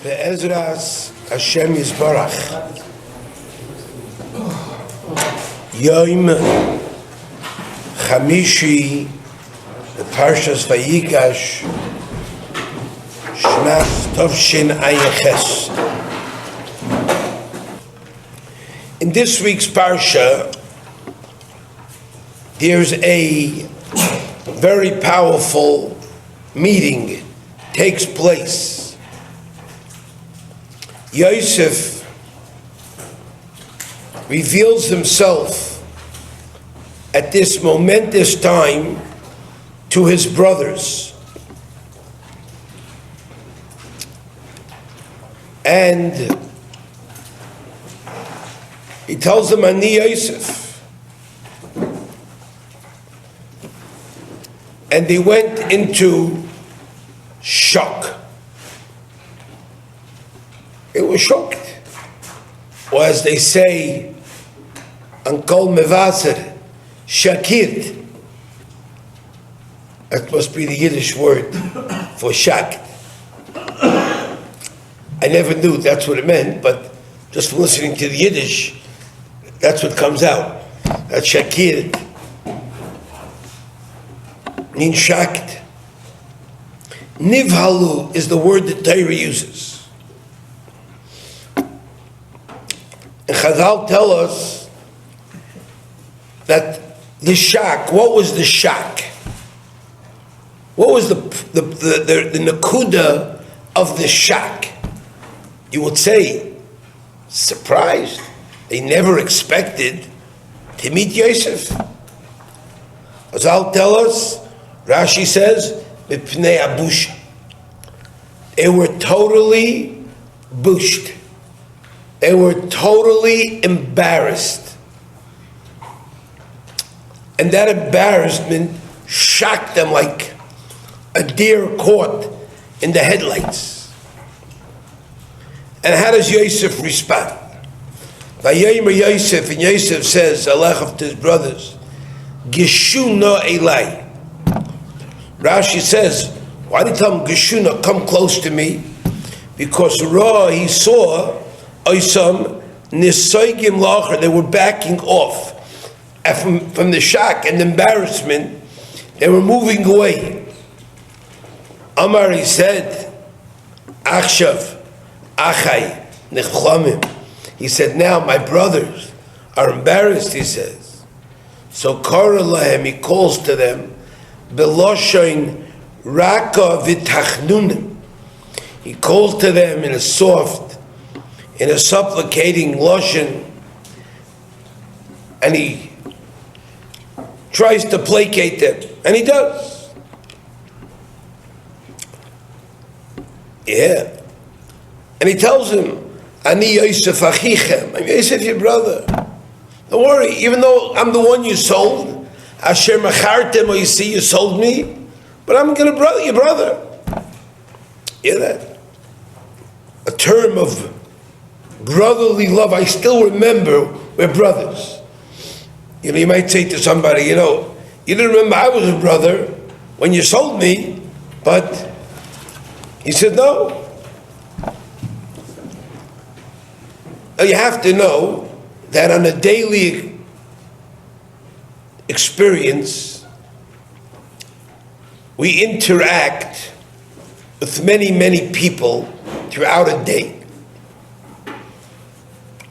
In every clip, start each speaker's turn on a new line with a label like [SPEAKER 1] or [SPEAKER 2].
[SPEAKER 1] Be'ezras Hashem Yisbarach Yom Chamishi Parshas Vayigash Shnas Tovshin Ayin. In this week's Parsha, there's a very powerful meeting takes place. Yosef reveals himself at this momentous time to his brothers. And he tells them, Ani Yosef. And they went into shock. They were shocked. Or as they say, Ankol Mevaser, Shakir. That must be the Yiddish word for shocked. I never knew that's what it meant, but just from listening to the Yiddish, that's what comes out. That's Shakir. Means shocked. Nivhalu is the word that Torah uses. And Chazal tell us that the shock, what was the shock? What was the nakuda of the shock? You would say, surprised. They never expected to meet Yosef. Chazal tell us, Rashi says, Mipnei abusha. They were totally bushed. They were totally embarrassed. And that embarrassment shocked them like a deer caught in the headlights. And how does Yosef respond? Vayomer Yosef, and Yosef says, Alechav to his brothers, Geshuna Elai. Rashi says, why did he tell him, Geshuna, come close to me? Because Ra, he saw Oisam Nisoygim Lacher, they were backing off from the shock and embarrassment. They were moving away. Amar, he said, Achshav, Achai, Nechlamim. He said, now my brothers are embarrassed, he says. So Kara Lahem, he calls to them, Beloshoin Raka Vitachnunim. He calls to them in a soft, in a supplicating lashon, and he tries to placate them, and he does. Yeah. And he tells him, Ani Yosef achichem, I'm Yosef your brother. Don't worry, even though I'm the one you sold, Asher machartem, or you see you sold me, but I'm gonna brother your brother. Hear that? A term of brotherly love. I still remember we're brothers. You know, you might say to somebody, you know, you didn't remember I was a brother when you sold me, but he said no. Now you have to know that on a daily experience, we interact with many, many people throughout a day.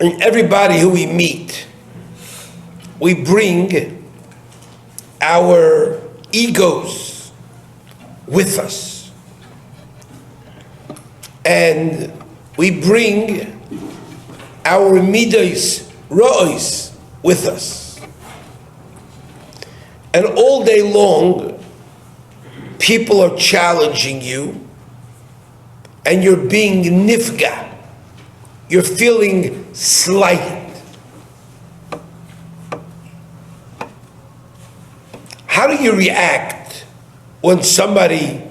[SPEAKER 1] And everybody who we meet, we bring our egos with us. And we bring our midos, ro'os, with us. And all day long, people are challenging you, and you're being nifga. You're feeling slighted. How do you react when somebody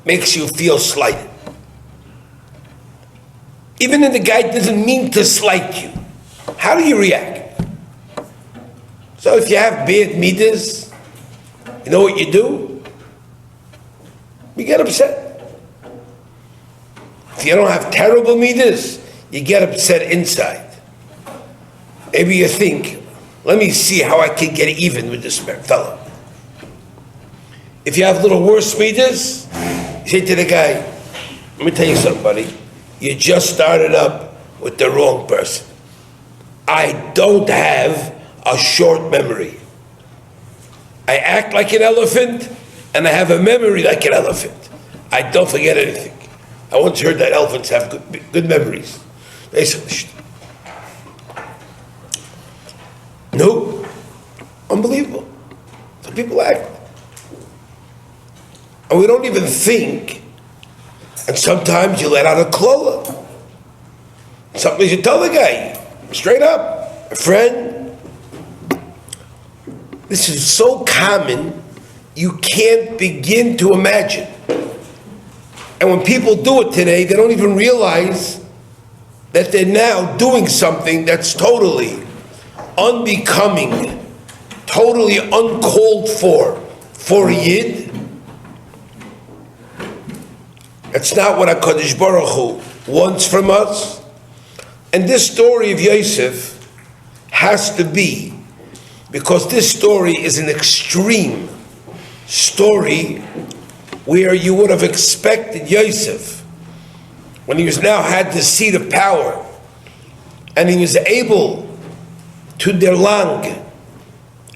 [SPEAKER 1] makes you feel slighted? Even if the guy doesn't mean to slight you, how do you react? So if you have bad midas, you know what you do? You get upset. If you don't have terrible midas, you get upset inside. Maybe you think, let me see how I can get even with this fellow. If you have little worse midas, you say to the guy, let me tell you something, buddy. You just started up with the wrong person. I don't have a short memory. I act like an elephant, and I have a memory like an elephant. I don't forget anything. I once heard that elephants have good memories. They said, no, unbelievable. So people act. And we don't even think. And sometimes you let out a klola. Something you tell the guy, straight up, a friend. This is so common, you can't begin to imagine. And when people do it today, they don't even realize that they're now doing something that's totally unbecoming, totally uncalled for a Yid. That's not what HaKadosh Baruch Hu wants from us. And this story of Yosef has to be, because this story is an extreme story where you would have expected Yosef, when he was now had the seat of power, and he was able to derlang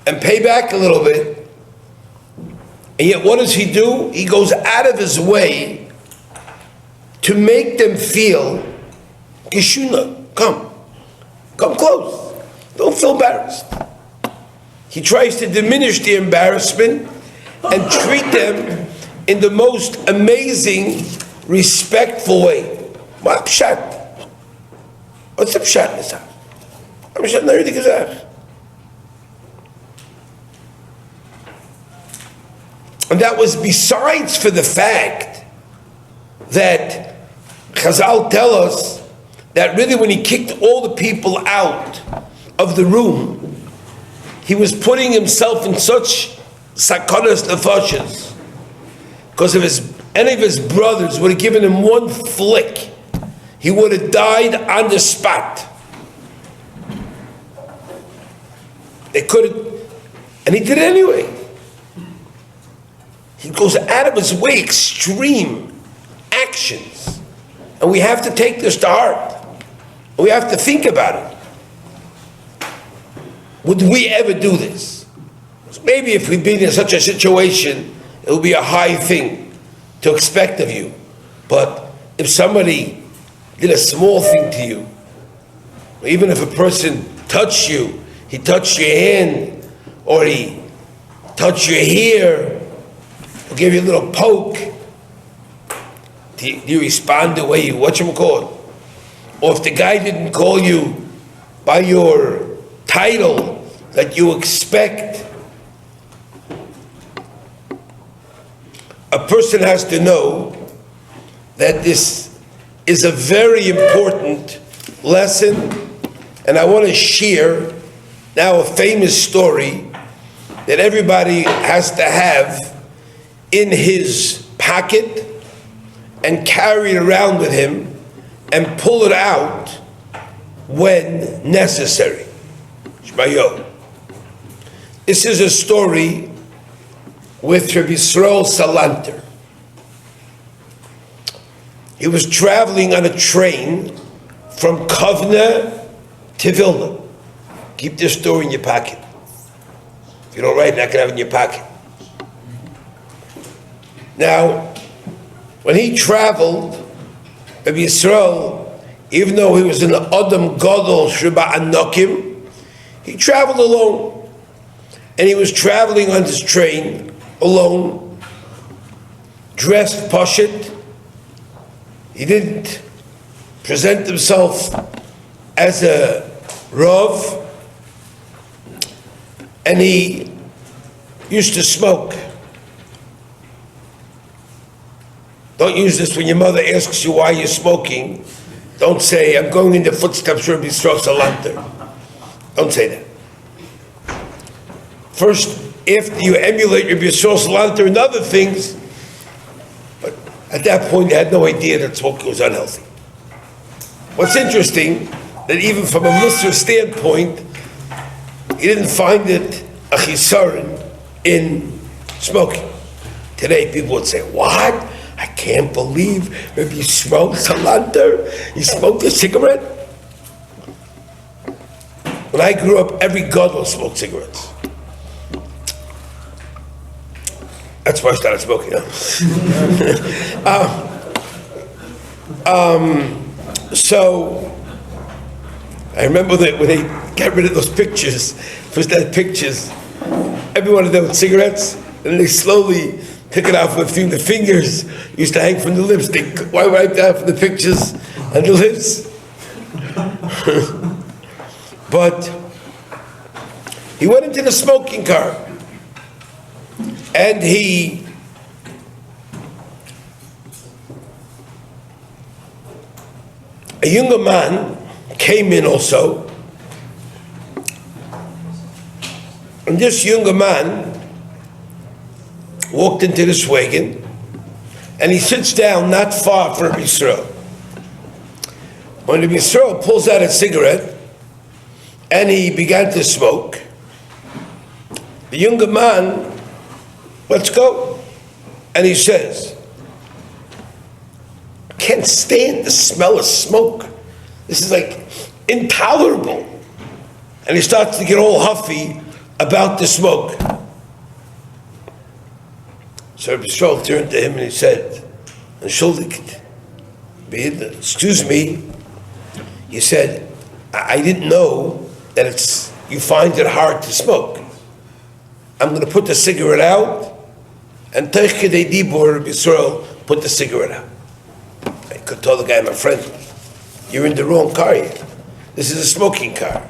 [SPEAKER 1] and pay back a little bit, and yet what does he do? He goes out of his way to make them feel, Kishuna, come close, don't feel embarrassed. He tries to diminish the embarrassment and treat them in the most amazing, respectful way. What pshat? What's the pshat in this house? I'm pshat not really gesagt. And that was besides for the fact that Chazal tell us that really when he kicked all the people out of the room, he was putting himself in such sakanas nefashos, because if any of his brothers would have given him one flick, he would have died on the spot. They couldn't, and he did it anyway. He goes out of his way, extreme actions. And we have to take this to heart. We have to think about it. Would we ever do this? Maybe if we've been in such a situation, it would be a high thing to expect of you. But if somebody did a small thing to you, or even if a person touched you, he touched your hand, or he touched your hair, or gave you a little poke, do you respond the way you, whatchamacallit? Or if the guy didn't call you by your title that you expect, a person has to know that this is a very important lesson. And I want to share now a famous story that everybody has to have in his pocket and carry it around with him and pull it out when necessary. Shmayo. This is a story with R Yisrael Salant. He was traveling on a train from Kovna to Vilna. Keep this story in your pocket. If you don't write it, not gonna have it in your pocket. Now, when he traveled, R Yisrael, even though he was an Adam Gadol Sheba Anokim, he traveled alone. And he was traveling on his train alone, dressed pashut. He didn't present himself as a Rav, and he used to smoke. Don't use this when your mother asks you why you're smoking. Don't say, I'm going in the footsteps of R Yisrael Salant. Don't say that. First, after you emulate R Yisrael Salant and other things, but At that point, they had no idea that smoking was unhealthy. What's interesting, that even from a Musar standpoint, he didn't find it a chisaron in smoking. Today, people would say, what? I can't believe Rabbi Yisrael Salant, he smoked a cigarette? When I grew up, every gadol smoked cigarettes. That's why I started smoking. So I remember that when they got rid of those pictures, first they had pictures, every one of them with cigarettes, and they slowly took it out between the fingers, used to hang from the lips. They wiped out from the pictures and the lips. But he went into the smoking car, and a younger man came in also, and this younger man walked into this wagon, and he sits down not far from Yisroel. When Yisroel pulls out a cigarette, and he began to smoke, the younger man, let's go. And he says, I can't stand the smell of smoke. This is like intolerable. And he starts to get all huffy about the smoke. So Yisroel turned to him and he said, "Entschuldigt, excuse me." He said, I didn't know that you find it hard to smoke. I'm going to put the cigarette out, and Teichke de Dibor Yisroel put the cigarette out. I could tell the guy, my friend, you're in the wrong car here. This is a smoking car.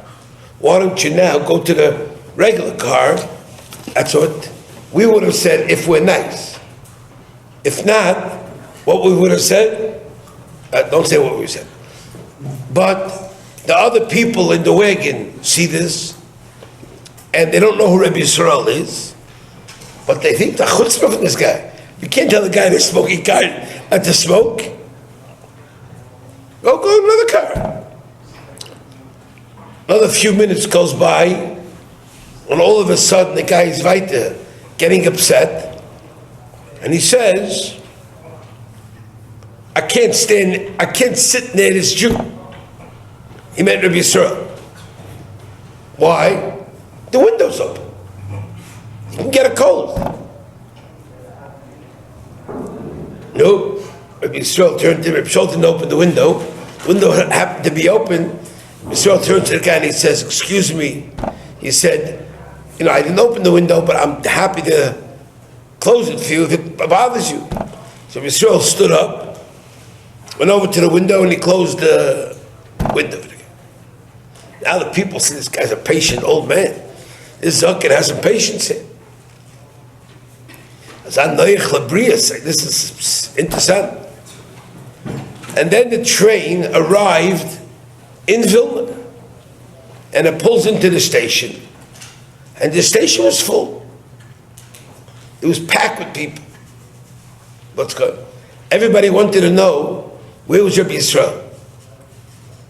[SPEAKER 1] Why don't you now go to the regular car? That's what we would have said if we're nice. If not, what we would have said, don't say what we said. But the other people in the wagon see this, and they don't know who Rabbi Yisroel is, but they think the chutzpah from this guy. You can't tell the guy in the smoking car not to smoke. Go to another car. Another few minutes goes by, and all of a sudden the guy is weiter, getting upset, and he says, I can't sit near this Jew. He meant Rabbi Yisroel. Why? The window's open. You can get a cold. No. Rabbi Yisroel turned to him. Rabbi Yisroel didn't open the window. The window happened to be open. Rabbi Yisroel turned to the guy and he says, excuse me. He said, I didn't open the window, but I'm happy to close it for you if it bothers you. So Rabbi Yisroel stood up, went over to the window, and he closed the window. Now the people see this guy's a patient old man. This Zucker has some patience here. This is interesting. And then the train arrived in Vilna, and it pulls into the station, and the station was full. It was packed with people. What's good? Everybody wanted to know where was Rabbi Yisroel.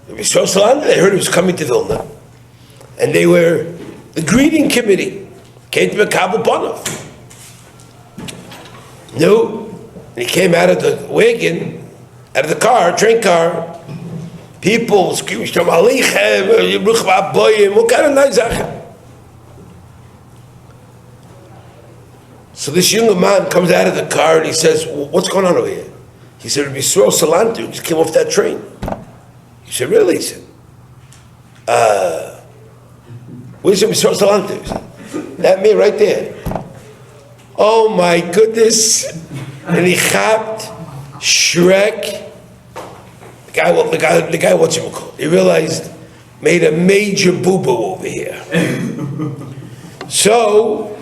[SPEAKER 1] Rabbi Yisrael Salant, they heard he was coming to Vilna, and they were the greeting committee came to Mekabel Panov. No, and he came out of the wagon, out of the car, train car. People screaming, "Shalom Aleichem, Yibruch V'Aboyim," what kind of nice Sachen. So this younger man comes out of the car and he says, "What's going on over here?" He said, "Rabbi Yisrael Salant just came off that train." He said, "Really?" He said, "Where's Rabbi Yisrael Salant?" He said, "That me right there." Oh my goodness! And he chapped Shrek. The guy, what's him called? He realized made a major boo-boo over here. So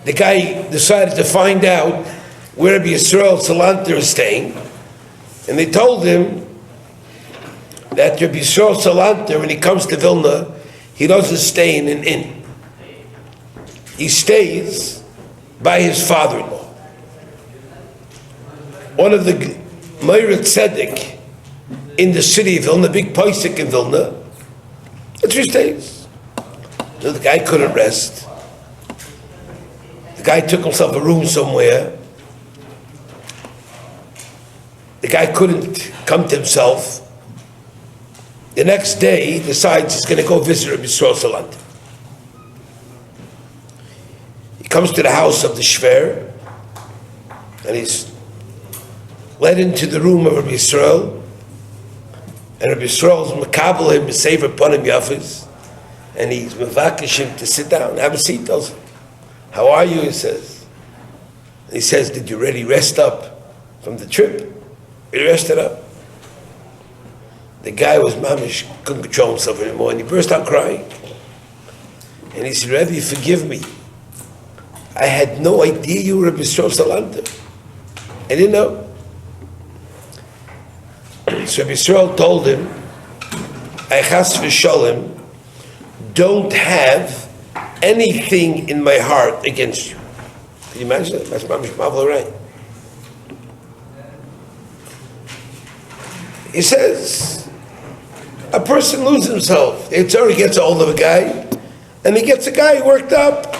[SPEAKER 1] the guy decided to find out where Rabbi Yisrael Salant is staying, and they told him that Rabbi Yisrael Salant, when he comes to Vilna, he doesn't stay in an inn. He stays by his father-in-law. one of the Meir Tzedek in the city of Vilna, big Paisik in Vilna, for 3 days. The guy couldn't rest. The guy took himself a room somewhere. The guy couldn't come to himself. The next day, he decides he's going to go visit R Yisrael Salant. He comes to the house of the Shver, and he's led into the room of R Yisrael, and R Yisrael is makabel him, sever upon him yafis, and he's mevakish him to sit down, have a seat. Tells him, "How are you?" He says. And he says, "Did you really rest up from the trip? You rested up?" The guy was mamish, couldn't control himself anymore, and he burst out crying. And he said, "Rebbe, forgive me. I had no idea you were a Yisroel Salant. I didn't know." So Yisroel told him, "I chas v'sholem don't have anything in my heart against you." Can you imagine that? That's mamish marvel, right? He says, a person loses himself. It's already gets a hold of a guy, and he gets a guy worked up.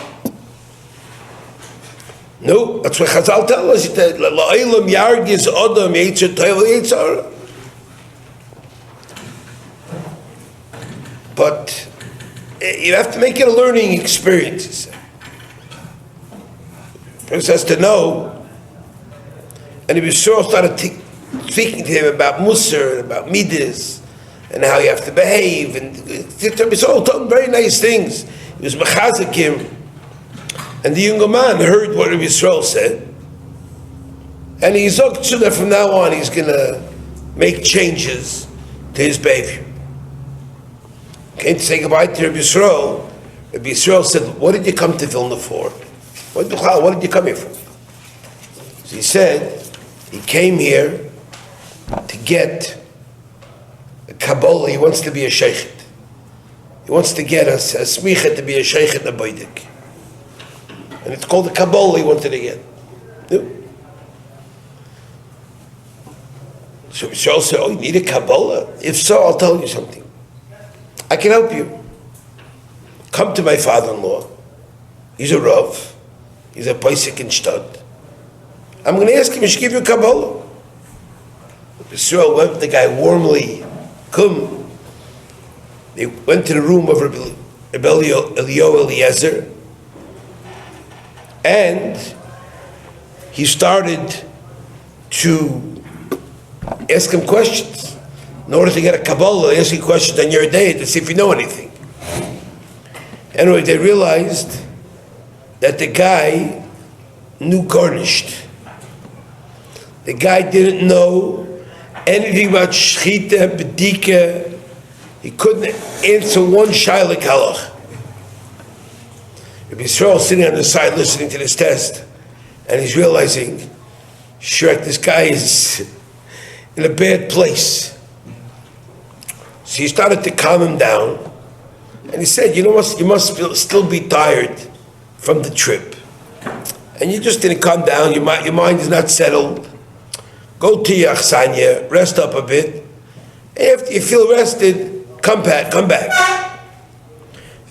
[SPEAKER 1] No, that's what Chazal tell us. La'olam yargiz odam yetzer tov yetzer. But you have to make it a learning experience. The person has to know, and if Yisroel started speaking to him about Musar and about Midas and how you have to behave, and Yisroel told him very nice things. He was mechazik him. And the younger man heard what Yisroel said, and he zoked that from now on he's going to make changes to his behavior. Came to say goodbye to Rabbi Yisroel. Rabbi Yisroel said, "What did you come to Vilna for? What did you come here for?" So he said, he came here to get a Kabbalah. He wants to be a sheikhet. He wants to get a smicha to be a sheikhet in a boidik. And it's called the Kabbalah he wanted to get. No. So Yisroel said, "Oh, you need a Kabbalah? If so, I'll tell you something. I can help you. Come to my father-in-law. He's a Rav. He's a Paisik in Shtad. I'm going to ask him, he should give you a Kabbalah." Yisroel went with the guy warmly. Come. They went to the room of Rabbi Eliezer, and he started to ask him questions. In order to get a Kabbalah, ask you questions on your day to see if you know anything. Anyway, they realized that the guy knew garnished. The guy didn't know anything about SHLITA, Bedika. He couldn't answer one shaylik halach. Rabbi Yisroel sitting on the side listening to this test, and he's realizing, Shrek, this guy is in a bad place. So he started to calm him down, and he said, "You know what? You must still be tired from the trip, and you just didn't calm down. Your mind is not settled. Go to your achsanya, rest up a bit. After you feel rested, come back.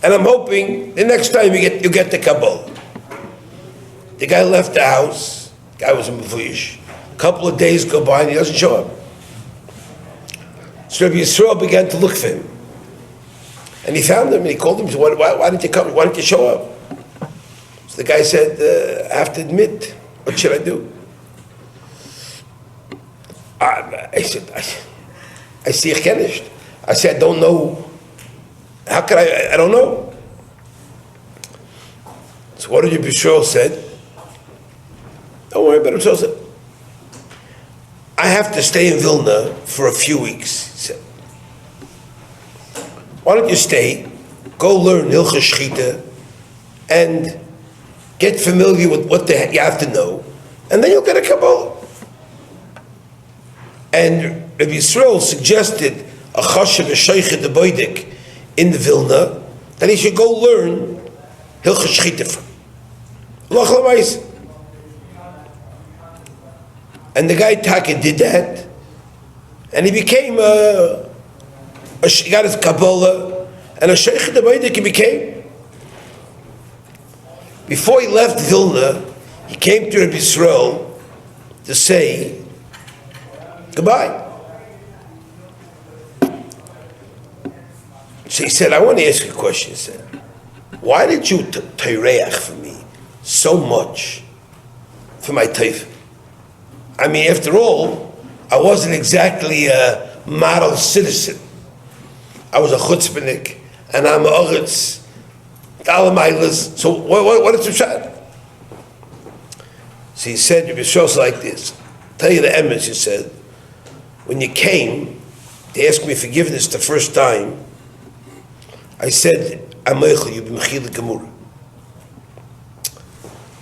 [SPEAKER 1] And I'm hoping the next time you get the Kabbalah." The guy left the house. The guy was a Vayigash. A couple of days go by and he doesn't show up. So Rabbi Yisroel began to look for him. And he found him and he called him. He said, why didn't you come? Why didn't you show up? So the guy said, "I have to admit, what should I do?" I said, I see a kenisht. I said, "I don't know. How could I don't know." So what did Rabbi Yisroel said? Don't worry about himself. Said, "I have to stay in Vilna for a few weeks." He said, "Why don't you stay, go learn Hilchos SHLITA, and get familiar with what you have to know, and then you'll get a Kabbalah." And Rabbi Yisroel suggested a chashav, a sheikhet, a boidik in the Vilna, that he should go learn Hilchos SHLITA from. Loch l'mayis. And the guy Taka did that, and he became he got his Kabbalah, and a Sheikh the Vayigash he became. Before he left Vilna, he came to Rabbi Yisroel to say goodbye. So he said, I want to ask you a question. He said, why did you teireach for me so much for my teif? I mean, after all, I wasn't exactly a model citizen. I was a chutzpahnik, and I'm a oretz, dalamailas. So what is the shot? So he said, Rabbi Yisroel like this. Tell you the emes, he said, when you came to ask me forgiveness the first time, I said, Amaycha, you be mechila gemura.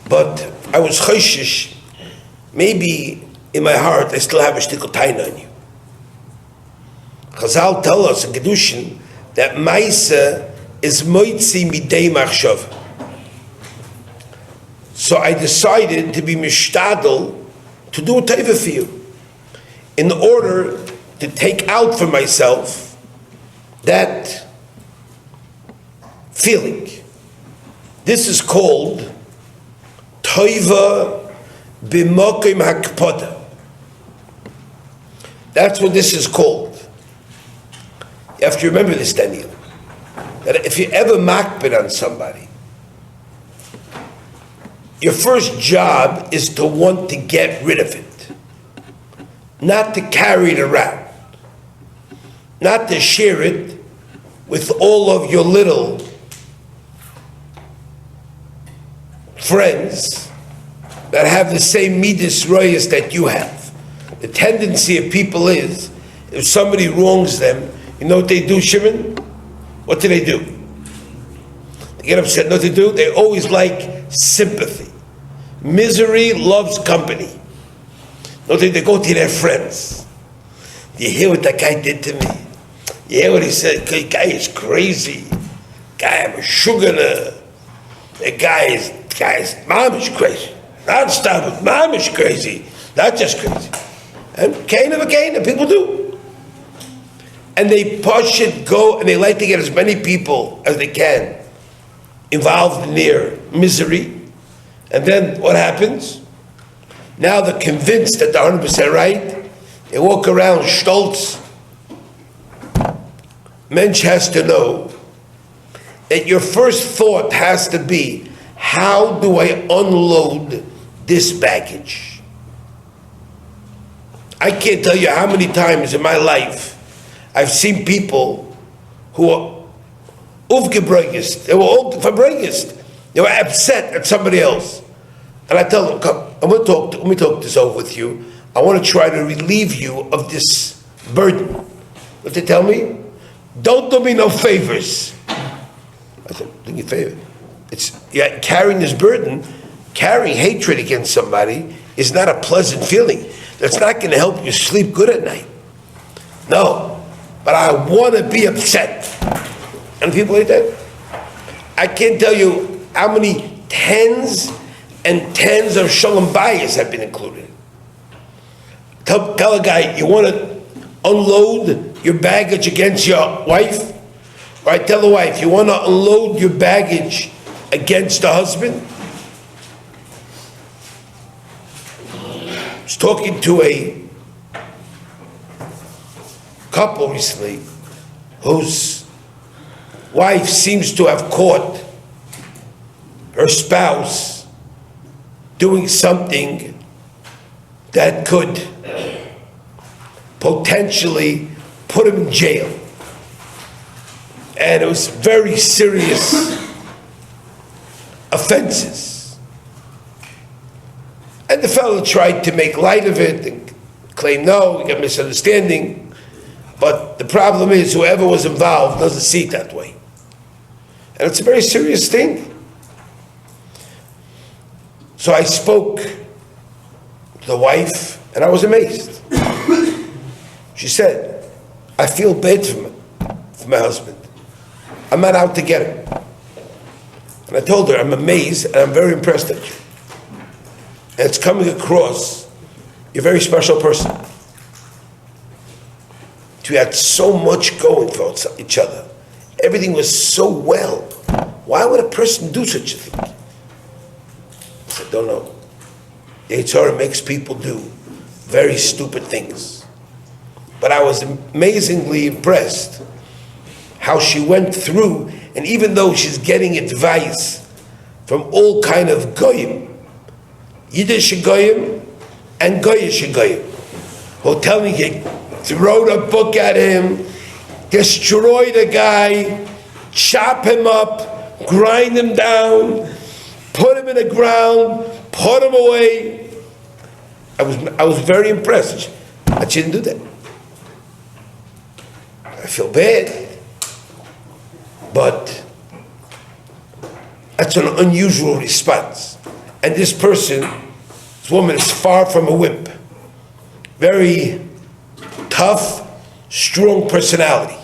[SPEAKER 1] But I was chayshish. Maybe in my heart I still have a shtickle taina on you. Chazal tell us in Kedushin that Maisa is moitzi midei machshava. So I decided to be mishtadel to do a teiva for you, in order to take out for myself that feeling. This is called teiva b'mokim hakpada. That's what this is called. You have to remember this, Daniel, that if you ever makbid on somebody, your first job is to want to get rid of it, not to carry it around, not to share it with all of your little friends that have the same midas royas that you have. The tendency of people is, if somebody wrongs them, you know what they do, Shimon? What do? They get upset. Know what they do? They always like sympathy. Misery loves company. Know what they go to their friends. You hear what that guy did to me? You hear what he said? The guy is crazy. Guy, I'm a sugar. The guy's mom is crazy. Not stop it. Mom is crazy. Not just crazy. And Cain of a Cain, and people do. And they push it, go, and they like to get as many people as they can involved in their misery. And then what happens? Now they're convinced that they're 100% right. They walk around stolz. Mensch has to know that your first thought has to be, how do I unload this baggage? I can't tell you how many times in my life I've seen people who are aufgebräugest. They were all verbräugest. They were upset at somebody else. And I tell them, come, let me talk this over with you. I want to try to relieve you of this burden. What they tell me? Don't do me no favors. I said, do me a favor. Carrying this burden, carrying hatred against somebody is not a pleasant feeling. That's not going to help you sleep good at night. No, but I want to be upset. And people like that. I can't tell you how many tens and tens of shalom bayis have been included. Tell a guy, you want to unload your baggage against your wife? Or I tell the wife, you want to unload your baggage against the husband? I was talking to a couple recently whose wife seems to have caught her spouse doing something that could potentially put him in jail. And it was very serious offenses. And the fellow tried to make light of it and claim, no, we got misunderstanding. But the problem is, whoever was involved doesn't see it that way. And it's a very serious thing. So I spoke to the wife, and I was amazed. She said, I feel bad for my husband. I'm not out to get him. And I told her, I'm amazed and I'm very impressed at you. And it's coming across You're a very special person. We had so much going for each other. Everything was so well. Why would a person do such a thing? I said, don't know. The Yisroel makes people do very stupid things. But I was amazingly impressed how she went through, and even though she's getting advice from all kind of goyim, Yiddish goyim and Goyish goyim, who tell me he wrote a book at him, destroy the guy, chop him up, grind him down, put him in the ground, put him away. I was very impressed that she didn't do that. I feel bad, but that's an unusual response. And this woman is far from a wimp. Very tough, strong personality.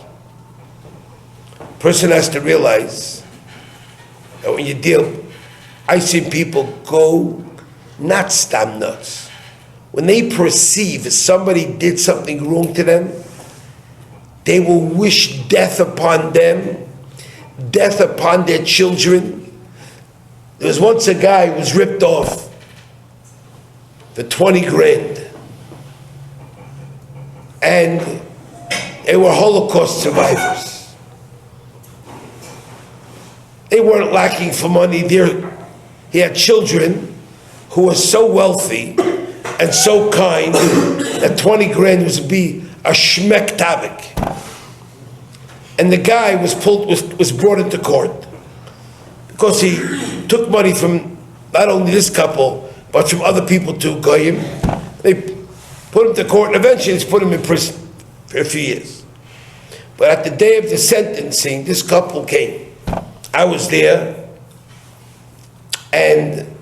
[SPEAKER 1] Person has to realize that when you deal, I've seen people go not stam nuts. When they perceive somebody did something wrong to them, they will wish death upon them, death upon their children. There was once a guy who was ripped off for 20 grand. And they were Holocaust survivors. They weren't lacking for money. He had children who were so wealthy and so kind that 20 grand was to be a shmek tabik. And the guy was brought into court because he took money from not only this couple, but from other people too, goyim. They put him to court, and eventually they put him in prison for a few years. But at the day of the sentencing, this couple came. I was there, and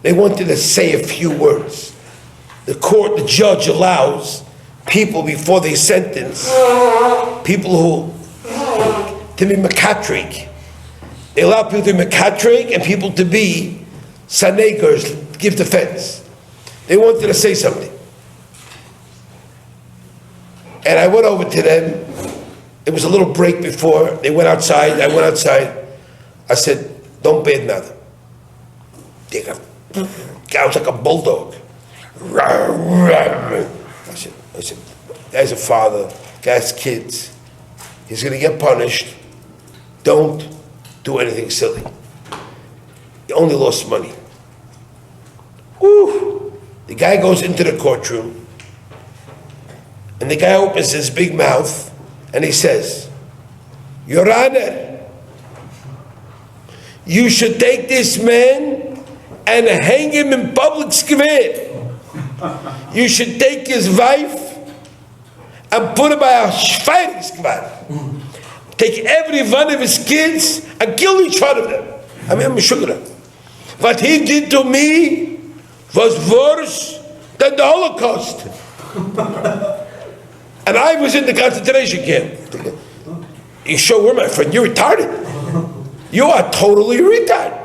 [SPEAKER 1] they wanted to say a few words. The judge allows people before they sentence, people who, to be mekatrig. They allow people to be mekatrig and people to be sanegers, give defense. They wanted to say something. And I went over to them. It was a little break before. They went outside. I went outside. I said, don't badmouth him. The guy was like a bulldog. I said, guy's a father, guy's kids. He's going to get punished. Don't do anything silly. He only lost money. Woo! The guy goes into the courtroom, and the guy opens his big mouth, and he says, Your Honor, you should take this man and hang him in public square. You should take his wife and put him by a Tiferes. Take every one of his kids and kill each one of them. I mean, I'm sugar. What he did to me was worse than the Holocaust. And I was in the concentration camp. You sure were, my friend. You're retarded. You are totally retarded.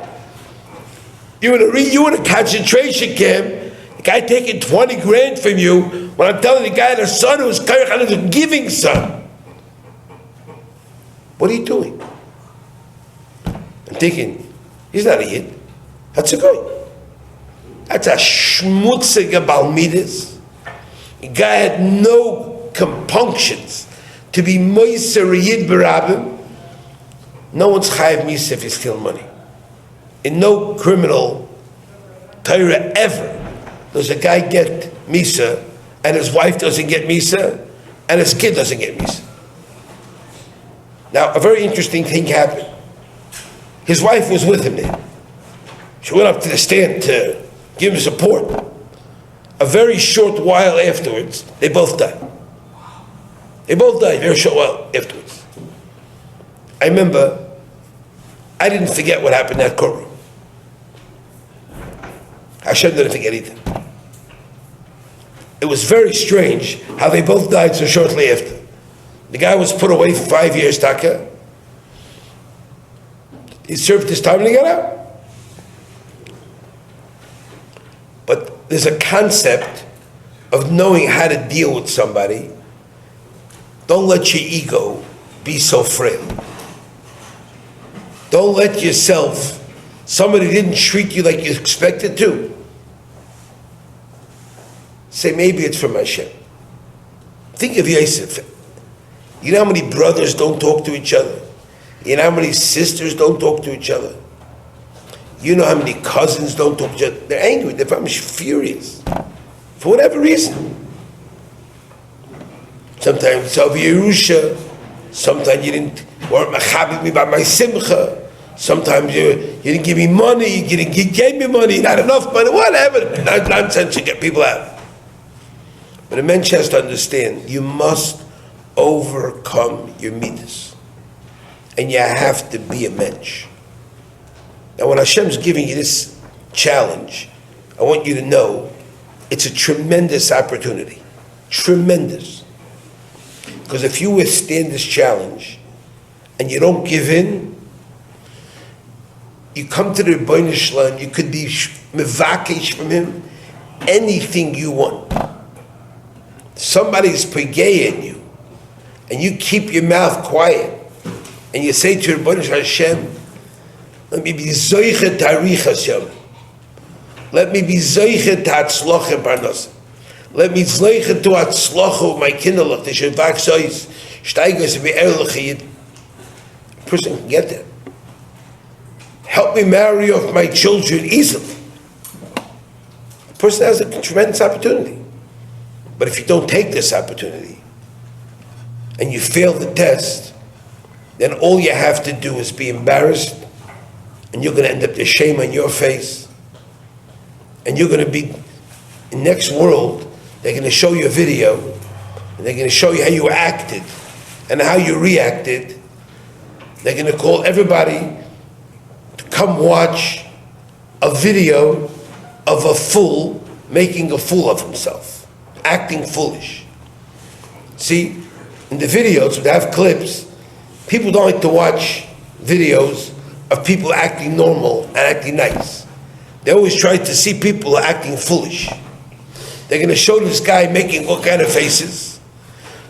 [SPEAKER 1] You in a concentration camp. The guy taking 20 grand from you, when I'm telling the guy had a son who was kind of a giving son. What are you doing? I'm thinking, he's not a Yid. That's a guy. That's a schmutzige Balmides. The guy had no compunctions to be moiser Yid berabim. No one's chayav misa if you steal money. In no criminal Torah ever does a guy get misa and his wife doesn't get misa and his kid doesn't get misa. Now, a very interesting thing happened. His wife was with him there. She went up to the stand to give him support. A very short while afterwards, they both died. They both died very short while afterwards. I remember, I didn't forget what happened in that courtroom. Hashem didn't forget either. It was very strange how they both died so shortly after. The guy was put away for 5 years, Taka. He served his time and he got out. But there's a concept of knowing how to deal with somebody. Don't let your ego be so frail. Don't let yourself, somebody didn't treat you like you expected to. Say, maybe it's from Hashem. Think of Yosef. You know how many brothers don't talk to each other? You know how many sisters don't talk to each other? You know how many cousins don't talk to each other? They're angry, they're probably furious. For whatever reason. Sometimes it's over Yerusha. Sometimes you weren't machabed me by my simcha. Sometimes you didn't give me money, you gave me money, not enough money, whatever. Nonsense you get people out. But a mensch has to understand, you must overcome your midas. And you have to be a mensch. Now when Hashem's giving you this challenge, I want you to know it's a tremendous opportunity. Tremendous. Because if you withstand this challenge and you don't give in, you come to the Rebbeinu Shalom, you could be mevakesh from him anything you want. Somebody's pegaying you, and you keep your mouth quiet, and you say to Rebbeinu Hashem, let me be zoichet tarich Hashem. Let me be zoichet hatzlocha parnasa. Let me zoichet to hatzlocha of my kinderlach. They should back sois steigers be erlich. A person can get that. Help me marry off my children easily. A person has a tremendous opportunity. But if you don't take this opportunity and you fail the test, then all you have to do is be embarrassed, and you're going to end up with shame on your face, and you're going to be in the next world. They're going to show you a video, and they're going to show you how you acted and how you reacted. They're going to call everybody to come watch a video of a fool making a fool of himself, acting foolish. See, in the videos, they have clips. People don't like to watch videos of people acting normal and acting nice. They always try to see people acting foolish. They're going to show this guy making all kind of faces,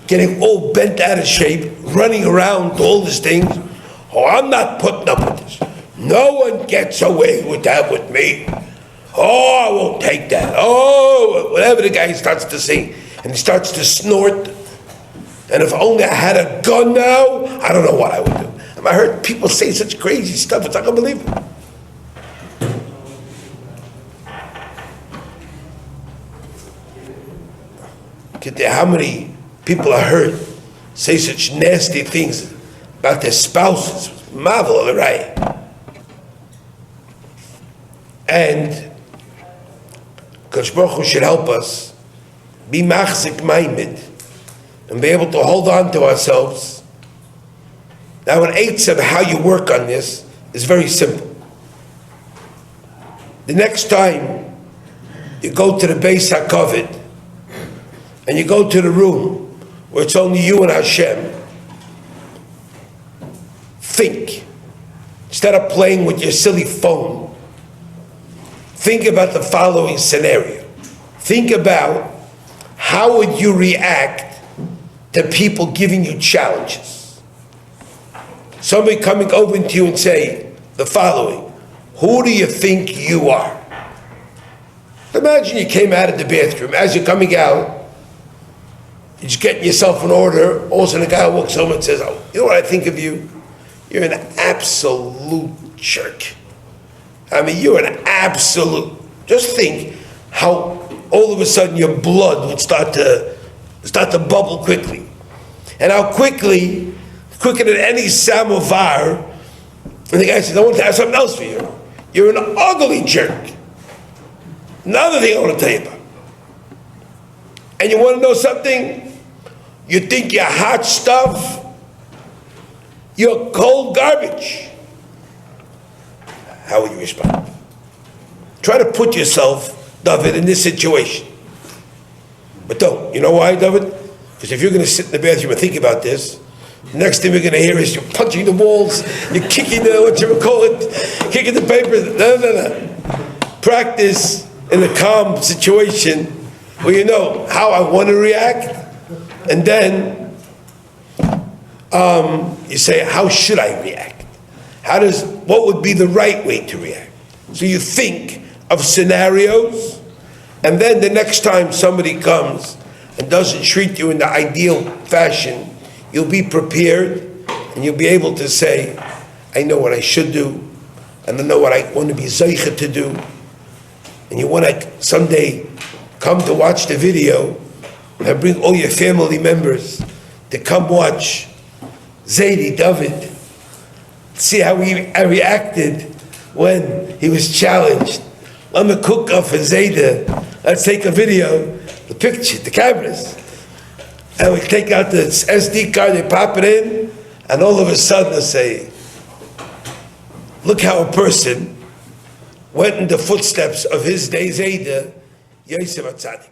[SPEAKER 1] getting all bent out of shape, running around, all these things. Oh, I'm not putting up with this. No one gets away with that with me. Oh, I won't take that. Oh, whatever the guy starts to sing, and he starts to snort. And if only I had a gun now, I don't know what I would do. And I heard people say such crazy stuff, it's like unbelievable. How many people I heard say such nasty things about their spouses. Marvel, right? And Kodesh Baruch Hu should help us be machzik maimed and be able to hold on to ourselves. Now, an eighth of how you work on this is very simple. The next time you go to the Beis HaKavod and you go to the room where it's only you and Hashem, think. Instead of playing with your silly phone, think about the following scenario. Think about how would you react to people giving you challenges. Somebody coming over to you and say the following: who do you think you are? Imagine you came out of the bathroom. As you're coming out, you're just getting yourself in order. All of a sudden a guy walks over and says, oh, you know what I think of you? You're an absolute jerk. I mean, you're an absolute. Just think how all of a sudden your blood would start to bubble quickly. And how quickly, quicker than any samovar, and the guy says, I want to have something else for you. You're an ugly jerk. Another thing I want to tell you about. And you want to know something? You think you're hot stuff? You're cold garbage. How would you respond? Try to put yourself, David, in this situation. But don't. You know why, David? Because if you're going to sit in the bathroom and think about this, the next thing we're going to hear is you're punching the walls, you're kicking the, kicking the paper. No. Practice in a calm situation where you know how I want to react, and then you say, how should I react? What would be the right way to react? So you think of scenarios, and then the next time somebody comes and doesn't treat you in the ideal fashion, you'll be prepared, and you'll be able to say, I know what I should do, and I know what I want to be zeicha to do. And you want to someday come to watch the video, and bring all your family members to come watch Zaidi David, see how he reacted when he was challenged. Let me cook up for Zayda. Let's take a video, the picture, the cameras. And we take out the SD card, they pop it in, and all of a sudden they say, look how a person went in the footsteps of his day Zayda, Yosef Hatzadik.